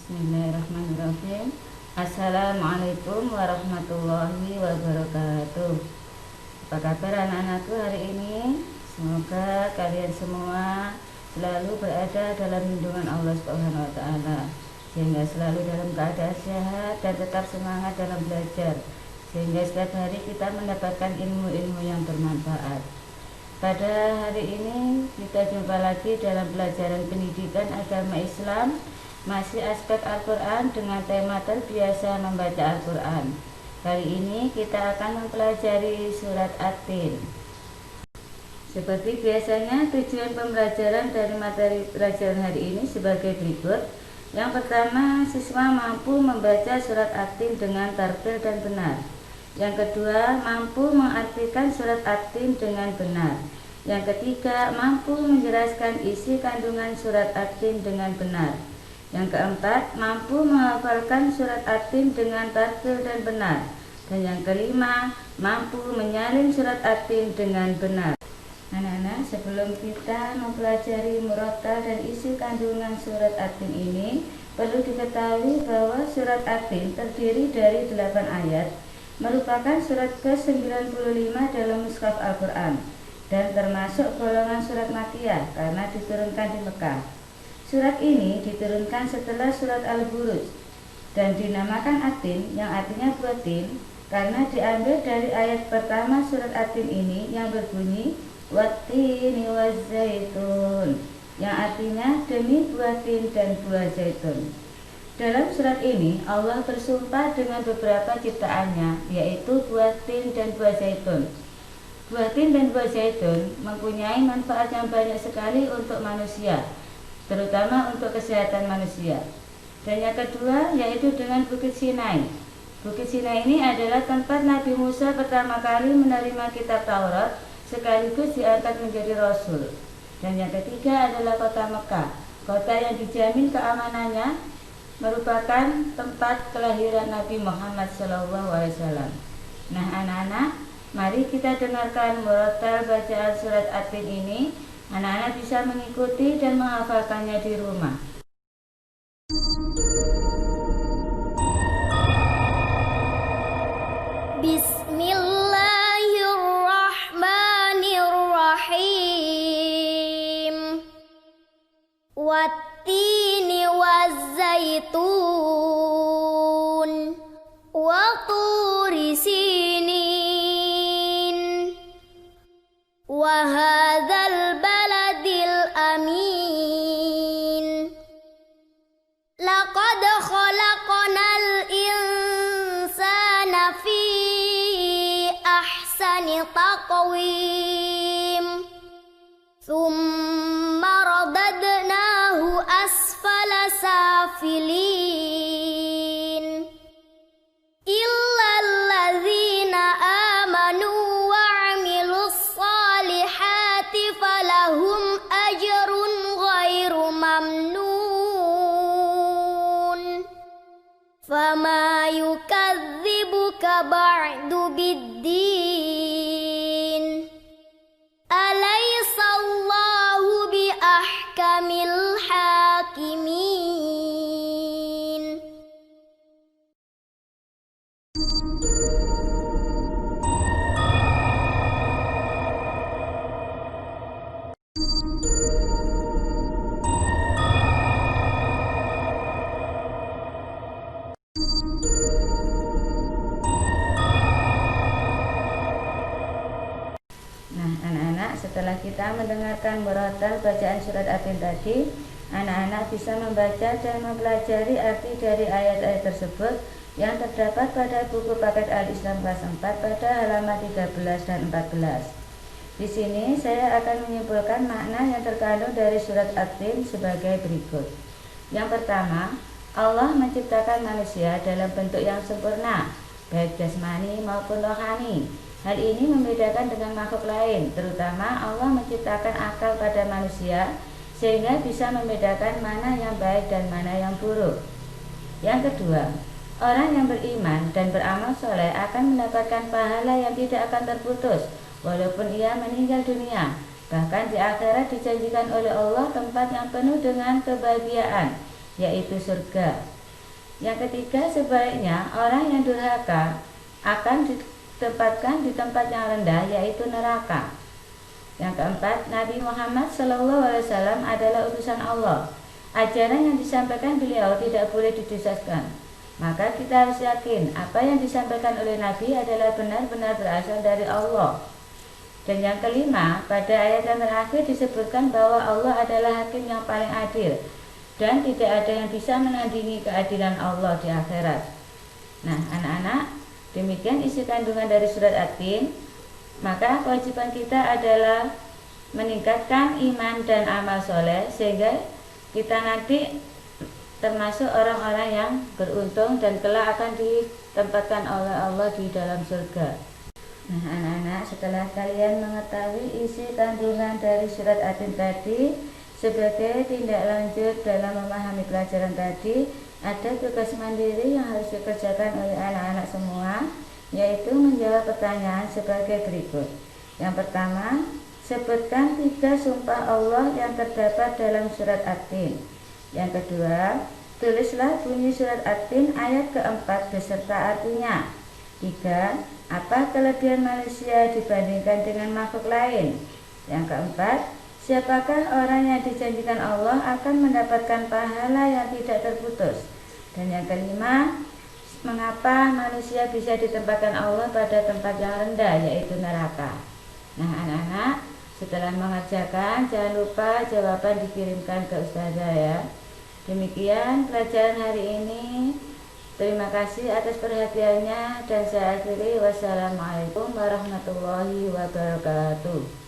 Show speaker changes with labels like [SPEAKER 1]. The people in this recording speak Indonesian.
[SPEAKER 1] Bismillahirrahmanirrahim. Assalamualaikum warahmatullahi wabarakatuh. Apa kabar anak-anakku hari ini? Semoga kalian semua selalu berada dalam lindungan Allah Subhanahu wa taala, sehingga selalu dalam keadaan sehat dan tetap semangat dalam belajar, sehingga setiap hari kita mendapatkan ilmu-ilmu yang bermanfaat. Pada hari ini kita jumpa lagi dalam pelajaran pendidikan agama Islam, masih aspek Al-Quran dengan tema terbiasa membaca Al-Quran. Kali ini kita akan mempelajari surat At-Tin. Seperti biasanya, tujuan pembelajaran dari materi pelajaran hari ini sebagai berikut. Yang pertama, siswa mampu membaca surat At-Tin dengan tartil dan benar. Yang kedua, mampu mengartikan surat At-Tin dengan benar. Yang ketiga, mampu menjelaskan isi kandungan surat At-Tin dengan benar. Yang keempat, mampu menghafalkan surat At-Tin dengan tartil dan benar. Dan yang kelima, mampu menyalin surat At-Tin dengan benar. Anak-anak, sebelum kita mempelajari murattal dan isi kandungan surat At-Tin ini, perlu diketahui bahwa surat At-Tin terdiri dari 8 ayat, merupakan surat ke-95 dalam mushaf Al-Quran, dan termasuk golongan surat Makkiyah karena diturunkan di Mekah. Surat ini diturunkan setelah surat Al-Buruj dan dinamakan At-Tin, yang artinya buah tin, karena diambil dari ayat pertama surat At-Tin ini yang berbunyi Wat-tini waz-zaitun, yang artinya demi buah tin dan buah zaitun. Dalam surat ini Allah bersumpah dengan beberapa ciptaannya, yaitu buah tin dan buah zaitun. Buah tin dan buah zaitun mempunyai manfaat yang banyak sekali untuk manusia, terutama untuk kesehatan manusia. Dan yang kedua yaitu dengan Bukit Sinai. Bukit Sinai ini adalah tempat Nabi Musa pertama kali menerima kitab Taurat sekaligus diangkat menjadi Rasul. Dan yang ketiga adalah kota Mekah, kota yang dijamin keamanannya, merupakan tempat kelahiran Nabi Muhammad SAW. Nah anak-anak, mari kita dengarkan murattal bacaan surat At-Tin ini. Anak-anak bisa mengikuti dan menghafalkannya di rumah.
[SPEAKER 2] Bismillahirrahmanirrahim. Wat-tini waz-zaitun wa turi sinin wa hadzal baladil amin. Laqad khalaqnal insana fi ahsani taqwim thumma radadnahu asfala safilin illal ladzina amanu wa 'amilus solihati falahum ajrun ghairu mamnun. Fama yukadzibuka ba'du biddin. Alaysa Allahu bi ahkamil hakimin.
[SPEAKER 1] Nah anak-anak, setelah kita mendengarkan murattal bacaan surat At-Tin tadi, anak-anak bisa membaca dan mempelajari arti dari ayat-ayat tersebut yang terdapat pada buku paket Al-Islam kelas 4 pada halaman 13 dan 14. Di sini saya akan menyimpulkan makna yang terkandung dari surat At-Tin sebagai berikut. Yang pertama, Allah menciptakan manusia dalam bentuk yang sempurna, baik jasmani maupun rohani. Hal ini membedakan dengan makhluk lain, terutama Allah menciptakan akal pada manusia sehingga bisa membedakan mana yang baik dan mana yang buruk. Yang kedua, orang yang beriman dan beramal soleh akan mendapatkan pahala yang tidak akan terputus walaupun ia meninggal dunia. Bahkan di akhirat dijanjikan oleh Allah tempat yang penuh dengan kebahagiaan, yaitu surga. Yang ketiga, sebaliknya orang yang durhaka akan ditempatkan di tempat yang rendah, yaitu neraka. Yang keempat, Nabi Muhammad SAW adalah utusan Allah. Ajaran yang disampaikan beliau tidak boleh didustaskan. Maka kita harus yakin apa yang disampaikan oleh Nabi adalah benar-benar berasal dari Allah. Dan yang kelima, pada ayat yang terakhir disebutkan bahwa Allah adalah hakim yang paling adil dan tidak ada yang bisa menandingi keadilan Allah di akhirat. Nah, anak-anak, demikian isi kandungan dari surat At-Tin. Maka kewajiban kita adalah meningkatkan iman dan amal soleh sehingga kita nanti termasuk orang-orang yang beruntung dan kelak akan ditempatkan oleh Allah di dalam surga. Nah, anak-anak, setelah kalian mengetahui isi kandungan dari surat At-Tin tadi, sebagai tindak lanjut dalam memahami pelajaran tadi, ada tugas mandiri yang harus dikerjakan oleh anak-anak semua, yaitu menjawab pertanyaan sebagai berikut. Yang pertama, sebutkan 3 sumpah Allah yang terdapat dalam surat At-Tin. Yang kedua, tulislah bunyi surat At-Tin ayat keempat beserta artinya. 3. Apa kelebihan manusia dibandingkan dengan makhluk lain? Yang keempat, siapakah orang yang dijanjikan Allah akan mendapatkan pahala yang tidak terputus? Dan yang kelima, mengapa manusia bisa ditempatkan Allah pada tempat yang rendah, yaitu neraka? Nah, anak-anak, setelah mengerjakan, jangan lupa jawaban dikirimkan ke ustazah ya. Demikian pelajaran hari ini. Terima kasih atas perhatiannya dan saya akhiri. Wassalamualaikum warahmatullahi wabarakatuh.